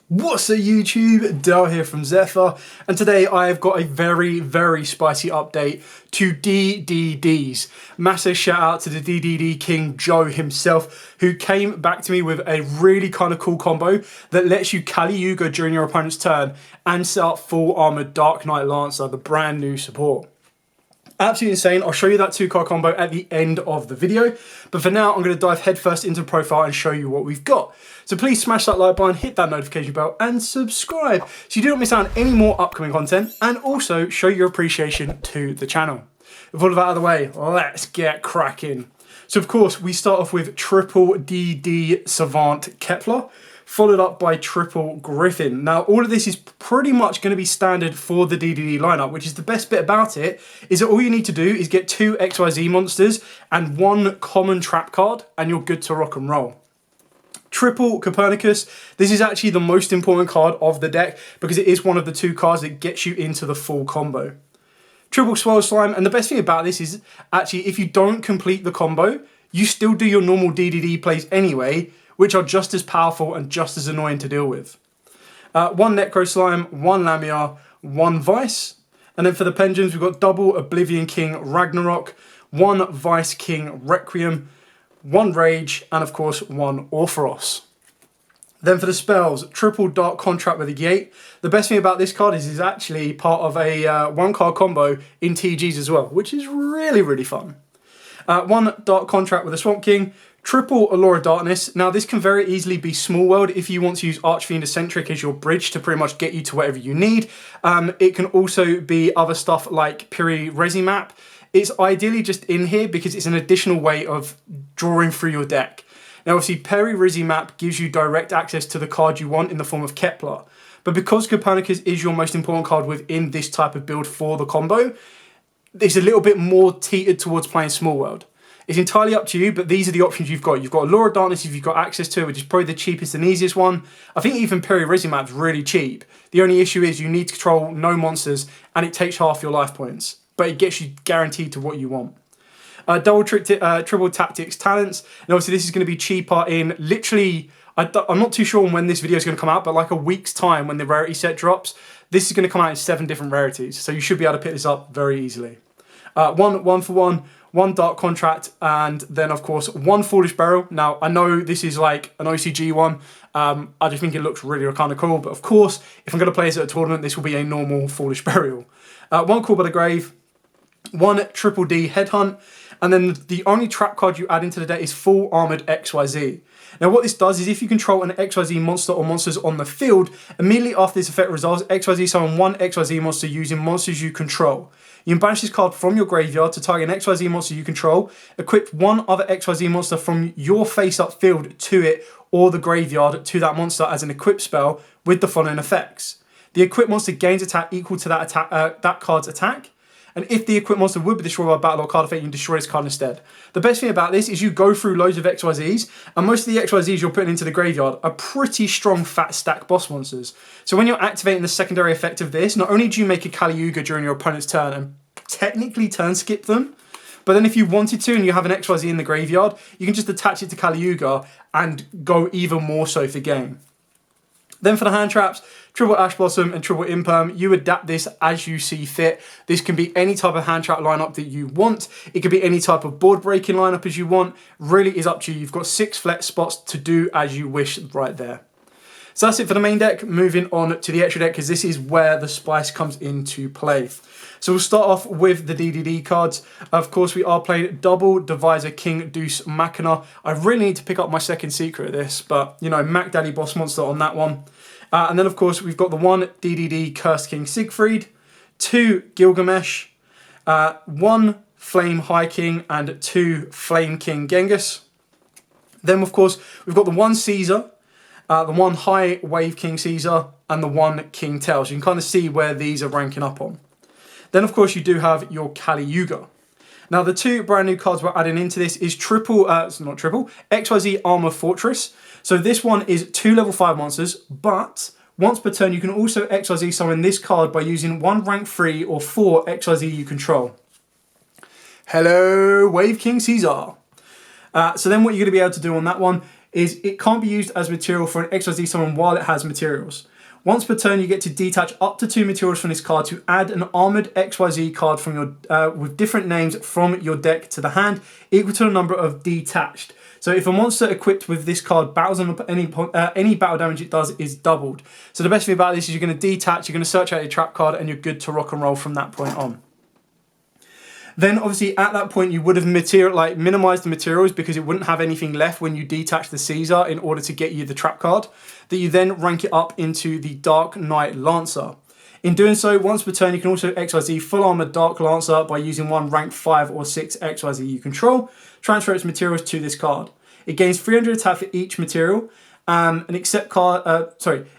What's up YouTube, Dale here from Zephyr, and today I've got a very spicy update to DDDs. Massive shout out to the DDD King Joe himself, who came back to me with a really kind of cool combo that lets you Kali Yugioh during your opponent's turn and set up full armored Dark Knight Lancer, the brand new support. Absolutely insane. I'll show you that 2-card combo at the end of the video. But for now, I'm going to dive headfirst into the profile and show you what we've got. So please smash that like button, hit that notification bell, and subscribe so you don't miss out on any more upcoming content, and also show your appreciation to the channel. With all of that out of the way, let's get cracking. So of course, we start off with triple DD Savant Kepler, followed up by triple Griffin. Now, all of this is pretty much going to be standard for the DDD lineup, which is the best bit about it, is that all you need to do is get 2 XYZ monsters and 1 common trap card, and you're good to rock and roll. Triple Copernicus, this is actually the most important card of the deck because it is one of the 2 cards that gets you into the full combo. Triple Swirl Slime, and the best thing about this is actually if you don't complete the combo, you still do your normal DDD plays anyway, which are just as powerful and just as annoying to deal with. 1 Necro Slime, 1 Lamia, 1 Vice. And then for the Pendulums, we've got double Oblivion King Ragnarok, 1 Vice King Requiem, 1 Rage, and of course 1 Orpheros. Then for the spells, triple Dark Contract with a Gate. The best thing about this card is it's actually part of a 1-card combo in TGs as well, which is really fun. 1 Dark Contract with a Swamp King, triple Allure of Darkness. Now this can very easily be Small World if you want to use Archfiend Eccentric as your bridge to pretty much get you to whatever you need. It can also be other stuff like Piri Resi Map. It's ideally just in here because it's an additional way of drawing through your deck. Now obviously Piri Resi Map gives you direct access to the card you want in the form of Kepler. But because Copernicus is your most important card within this type of build for the combo, it's a little bit more teetered towards playing Small World. It's entirely up to you, but these are the options you've got. You've got Allure of Darkness if you've got access to it, which is probably the cheapest and easiest one. I think even Piri Resi Map's really cheap. The only issue is you need to control no monsters and it takes half your life points, but it gets you guaranteed to what you want. Triple Tactics Talents, and obviously this is going to be cheaper in literally, I'm not too sure when this video is going to come out, but like a week's time when the rarity set drops. This is going to come out in 7 different rarities, so you should be able to pick this up very easily. 1 for 1. 1 Dark Contract, and then of course 1 Foolish Burial. Now I know this is like an OCG one, I just think it looks really kind of cool, but of course if I'm going to play this at a tournament, this will be a normal Foolish Burial. 1 Call by the Grave, 1 Triple D Headhunt, and then the only trap card you add into the deck is Full Armored XYZ. Now what this does is if you control an XYZ monster or monsters on the field, immediately after this effect resolves, XYZ summon 1 XYZ monster using monsters you control. You can banish this card from your graveyard to target an XYZ monster you control, equip 1 other XYZ monster from your face-up field to it or the graveyard to that monster as an equip spell with the following effects. The equipped monster gains attack equal to that card's attack, and if the equipped monster would be destroyed by a battle or card effect, you can destroy this card instead. The best thing about this is you go through loads of XYZs, and most of the XYZs you're putting into the graveyard are pretty strong fat stack boss monsters. So when you're activating the secondary effect of this, not only do you make a Kali Yugioh during your opponent's turn and technically turn skip them, but then if you wanted to and you have an XYZ in the graveyard, you can just attach it to Kali Yugioh and go even more so for game. Then for the hand traps, triple Ash Blossom and triple Imperm, you adapt this as you see fit. This can be any type of hand trap lineup that you want. It could be any type of board breaking lineup as you want. Really is up to you. You've got 6 flex spots to do as you wish right there. So that's it for the main deck. Moving on to the extra deck because this is where the spice comes into play. So we'll start off with the DDD cards. Of course, we are playing double Divisor King Deuce Machina. I really need to pick up my second secret of this, but you know, Mac Daddy Boss Monster on that one. And then of course, we've got the 1 DDD Cursed King Siegfried, 2 Gilgamesh, 1 Flame High King, and 2 Flame King Genghis. Then of course, we've got the 1 Caesar, the 1 High Wave King Caesar, and the 1 King Tails. You can kind of see where these are ranking up on. Then of course you do have your Kali Yugioh. Now the 2 brand new cards we're adding into this is XYZ Armor Fortress. So this one is 2 level 5 monsters, but once per turn you can also XYZ summon this card by using 1 rank 3 or 4 XYZ you control. Hello Wave King Caesar. So then what you're going to be able to do on that one is it can't be used as material for an XYZ summon while it has materials. Once per turn, you get to detach up to 2 materials from this card to add an armored XYZ card from your with different names from your deck to the hand, equal to the number of detached. So if a monster equipped with this card battles on any battle damage it does is doubled. So the best thing about this is you're going to detach, you're going to search out your trap card, and you're good to rock and roll from that point on. Then obviously at that point you would have minimized the materials because it wouldn't have anything left when you detach the Caesar in order to get you the trap card, that you then rank it up into the Dark Knight Lancer. In doing so, once per turn you can also XYZ full armored Dark Lancer by using one rank 5 or 6 XYZ you control, transfer its materials to this card. It gains 300 attack for each material,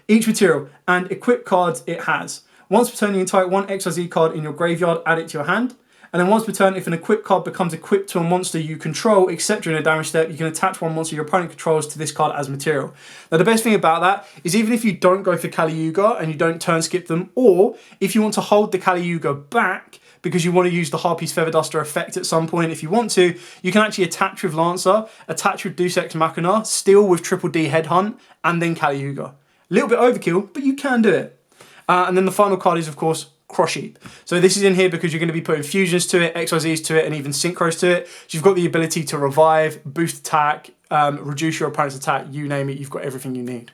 each material and equip cards it has. Once per turn you can type one XYZ card in your graveyard, add it to your hand. And then once per turn, if an equipped card becomes equipped to a monster you control, except during a damage step, you can attach one monster your opponent controls to this card as material. Now the best thing about that is even if you don't go for Kali Yuga and you don't turn skip them, or if you want to hold the Kali Yuga back because you want to use the Harpy's Feather Duster effect at some point if you want to, you can actually attach with Lancer, attach with Deus Ex Machina, steal with Triple D Headhunt, and then Kali Yuga. A little bit overkill, but you can do it. And then the final card is, of course, Cross Sheep. So this is in here because you're going to be putting fusions to it, XYZs to it, and even synchros to it. So you've got the ability to revive, boost attack, reduce your opponent's attack, you name it, you've got everything you need.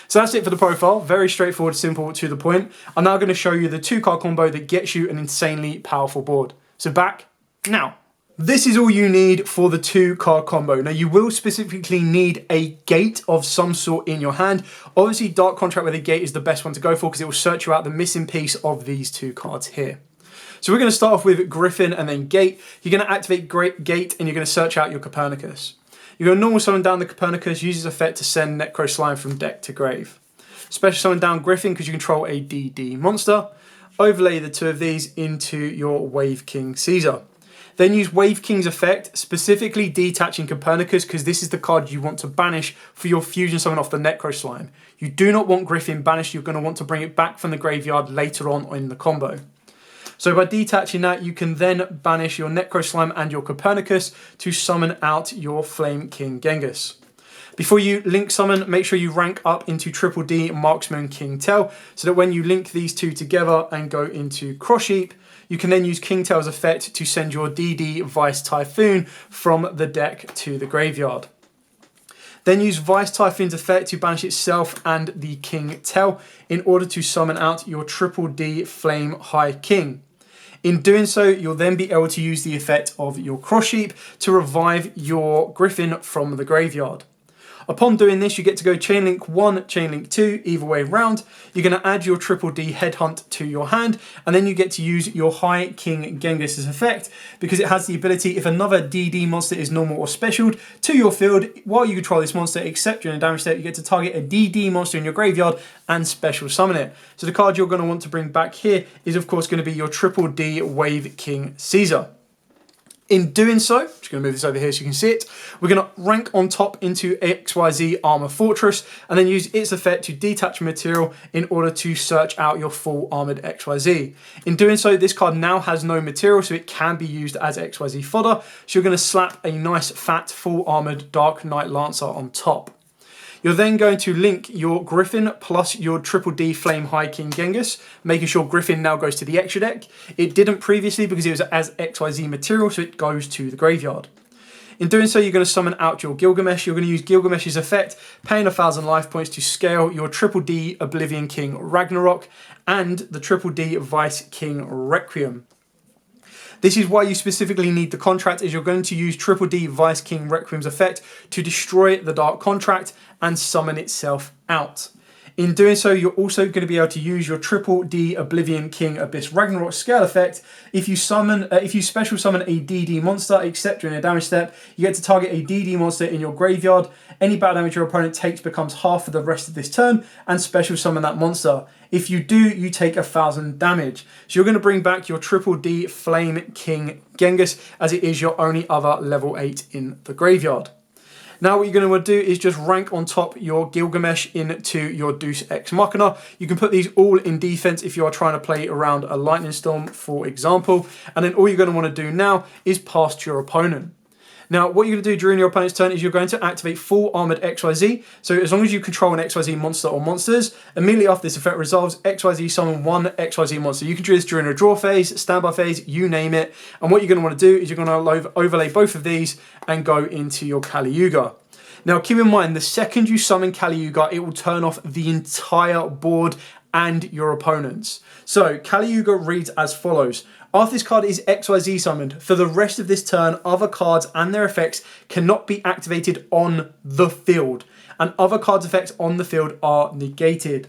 So that's it for the profile. Very straightforward, simple, to the point. I'm now going to show you the 2-card combo that gets you an insanely powerful board. So back now. This is all you need for the 2-card combo. Now you will specifically need a gate of some sort in your hand. Obviously Dark Contract with a gate is the best one to go for because it will search you out the missing piece of these 2 cards here. So we're going to start off with Griffin and then Gate. You're going to activate Gate and you're going to search out your Copernicus. You're going to normal summon down the Copernicus, use his effect to send Necro Slime from deck to grave. Special summon down Griffin because you control a DD monster. Overlay the 2 of these into your Wave King Caesar. Then use Wave King's effect, specifically detaching Copernicus because this is the card you want to banish for your fusion summon off the Necro Slime. You do not want Griffin banished, you're going to want to bring it back from the graveyard later on in the combo. So by detaching that, you can then banish your Necro Slime and your Copernicus to summon out your Flame King Genghis. Before you link summon, make sure you rank up into Triple D Marksman King Tell so that when you link these 2 together and go into Cross Sheep, you can then use King Tail's effect to send your DD Vice Typhoon from the deck to the graveyard. Then use Vice Typhoon's effect to banish itself and the King Tail in order to summon out your Triple D Flame High King. In doing so, you'll then be able to use the effect of your Cross Sheep to revive your Griffin from the graveyard. Upon doing this, you get to go Chainlink 1, Chainlink 2, either way round. You're going to add your Triple D Headhunt to your hand, and then you get to use your High King Genghis' effect, because it has the ability, if another DD monster is normal or specialed to your field, while you control this monster, except during a damage step, you get to target a DD monster in your graveyard and special summon it. So the card you're going to want to bring back here is, of course, going to be your Triple D Wave King Caesar. In doing so, I'm just going to move this over here so you can see it, we're going to rank on top into XYZ Armor Fortress and then use its effect to detach material in order to search out your full armored XYZ. In doing so, this card now has no material, so it can be used as XYZ fodder. So you're going to slap a nice fat full armored Dark Knight Lancer on top. You're then going to link your Griffin plus your Triple D Flame High King Genghis, making sure Griffin now goes to the extra deck. It didn't previously because it was as XYZ material, so it goes to the graveyard. In doing so, you're going to summon out your Gilgamesh. You're going to use Gilgamesh's effect, paying 1,000 life points to scale your Triple D Oblivion King Ragnarok and the Triple D Vice King Requiem. This is why you specifically need the contract, is you're going to use Triple D Vice King Requiem's effect to destroy the Dark Contract and summon itself out. In doing so, you're also going to be able to use your Triple D Oblivion King Abyss Ragnarok scale effect. If you special summon a DD monster, except during a damage step, you get to target a DD monster in your graveyard. Any battle damage your opponent takes becomes half for the rest of this turn, and special summon that monster. If you do, you take 1,000 damage. So you're going to bring back your Triple D Flame King Genghis, as it is your only other level 8 in the graveyard. Now what you're going to want to do is just rank on top your Gilgamesh into your Deus Ex Machina. You can put these all in defense if you are trying to play around a Lightning Storm, for example. And then all you're going to want to do now is pass to your opponent. Now, what you're going to do during your opponent's turn is you're going to activate full armored XYZ. So as long as you control an XYZ monster or monsters, immediately after this effect resolves, XYZ summon one XYZ monster. You can do this during a draw phase, standby phase, you name it. And what you're going to want to do is you're going to overlay both of these and go into your Kali Yuga. Now, keep in mind, the second you summon Kali Yuga, it will turn off the entire board and your opponents. So Kali Yuga reads as follows. After this card is XYZ summoned, for the rest of this turn, other cards and their effects cannot be activated on the field, and other cards' effects on the field are negated.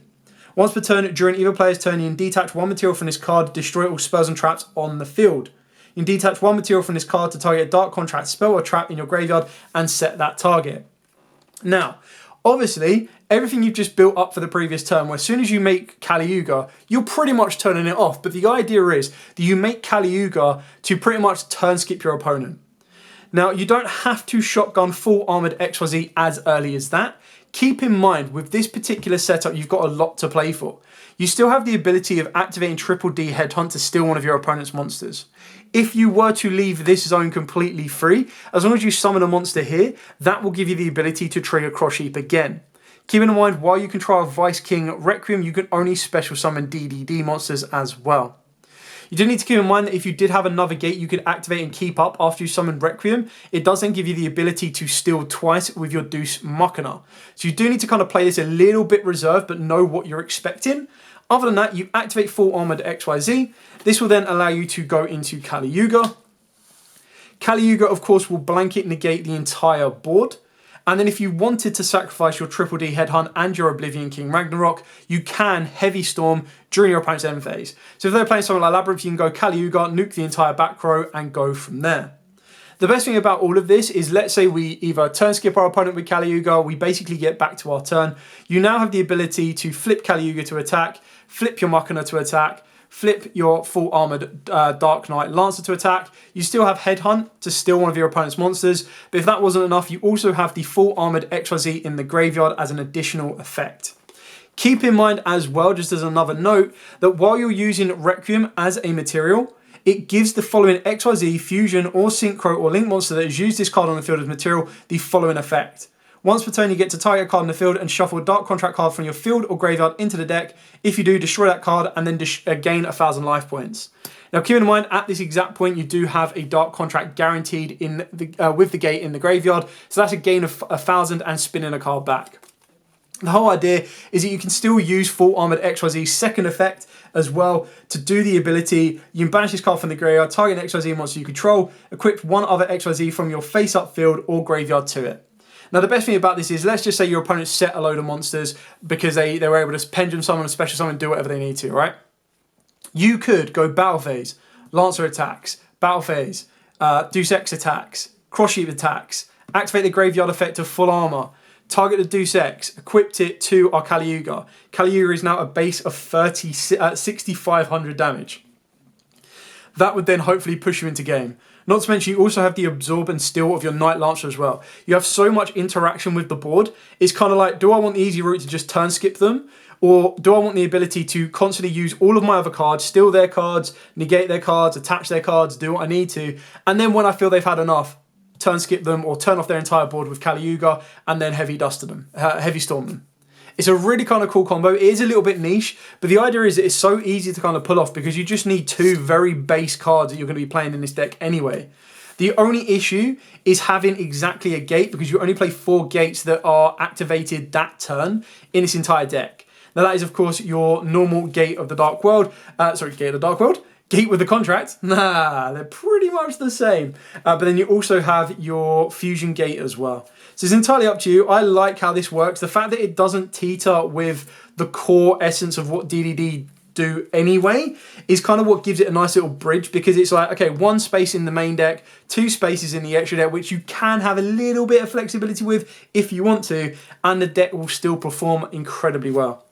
Once per turn, during either player's turn, you can detach one material from this card, destroy all spells and traps on the field. You can detach one material from this card to target a dark contract spell or trap in your graveyard and set that target. Now, obviously, everything you've just built up for the previous turn, where as soon as you make Kali Yuga, you're pretty much turning it off. But the idea is that you make Kali Yuga to pretty much turn skip your opponent. Now, you don't have to shotgun full armored XYZ as early as that. Keep in mind, with this particular setup, you've got a lot to play for. You still have the ability of activating Triple D Headhunt to steal one of your opponent's monsters. If you were to leave this zone completely free, as long as you summon a monster here, that will give you the ability to trigger Cross Sheep again. Keep in mind, while you control Vice King Requiem, you can only special summon DDD monsters as well. You do need to keep in mind that if you did have another gate you could activate and keep up after you summon Requiem, it does then give you the ability to steal twice with your Deuce Machina. So you do need to kind of play this a little bit reserved, but know what you're expecting. Other than that, you activate full armored XYZ. This will then allow you to go into Kali Yuga. Kali Yuga, of course, will blanket negate the entire board. And then if you wanted to sacrifice your Triple D Headhunt and your Oblivion King Ragnarok, you can Heavy Storm during your opponent's end phase. So if they're playing something like Labyrinth, you can go Kali Yuga, nuke the entire back row, and go from there. The best thing about all of this is, let's say we either turn skip our opponent with Kali Yuga, we basically get back to our turn. You now have the ability to flip Kali Yuga to attack, flip your Machina to attack, flip your full armored Dark Knight Lancer to attack. You still have Headhunt to steal one of your opponent's monsters, but if that wasn't enough, you also have the full armored XYZ in the graveyard as an additional effect. Keep in mind as well, just as another note, that while you're using Requiem as a material, it gives the following XYZ, Fusion, or Synchro, or Link monster that has used this card on the field as material the following effect. Once per turn, you get to target a card in the field and shuffle a Dark Contract card from your field or graveyard into the deck. If you do, destroy that card and then gain 1,000 life points. Now, keep in mind, at this exact point, you do have a Dark Contract guaranteed in the, with the gate in the graveyard. So that's a gain of 1,000 and spinning a card back. The whole idea is that you can still use full armored XYZ's second effect as well to do the ability. You can banish this card from the graveyard, target an XYZ monster you control, equip one other XYZ from your face-up field or graveyard to it. Now, the best thing about this is, let's just say your opponent set a load of monsters because they were able to pendulum summon, special summon, do whatever they need to, right? You could go battle phase, Lancer attacks, battle phase, Deus Ex attacks, Cross Sheep attacks, activate the graveyard effect of full armor, target the Deus Ex, equipped it to our Kali Yuga. Kali Yuga is now a base of 6,500 damage. That would then hopefully push you into game. Not to mention, you also have the absorb and steal of your Night Lancer as well. You have so much interaction with the board. It's kind of like, do I want the easy route to just turn skip them? Or do I want the ability to constantly use all of my other cards, steal their cards, negate their cards, attach their cards, do what I need to, and then when I feel they've had enough, turn skip them or turn off their entire board with Kali Yuga and then heavy storm them. It's a really kind of cool combo. It is a little bit niche, but the idea is it's so easy to kind of pull off because you just need two very base cards that you're going to be playing in this deck anyway. The only issue is having exactly a gate because you only play 4 gates that are activated that turn in this entire deck. Now that is of course your normal gate of the Dark World, Gate with the contract, nah, they're pretty much the same. But then you also have your Fusion Gate as well. So it's entirely up to you. I like how this works. The fact that it doesn't teeter with the core essence of what DDD do anyway is kind of what gives it a nice little bridge because it's like, okay, 1 space in the main deck, 2 spaces in the extra deck, which you can have a little bit of flexibility with if you want to, and the deck will still perform incredibly well.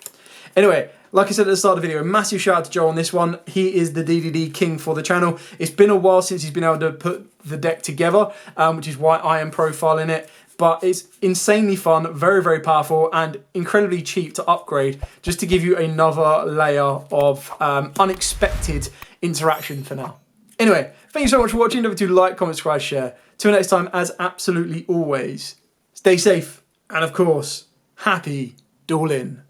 Anyway, like I said at the start of the video, a massive shout out to Joe on this one. He is the DDD king for the channel. It's been a while since he's been able to put the deck together, which is why I am profiling it. But it's insanely fun, very, very powerful, and incredibly cheap to upgrade, just to give you another layer of unexpected interaction for now. Anyway, thank you so much for watching. Don't forget to like, comment, subscribe, share. Till next time, as absolutely always, stay safe and of course, happy dueling.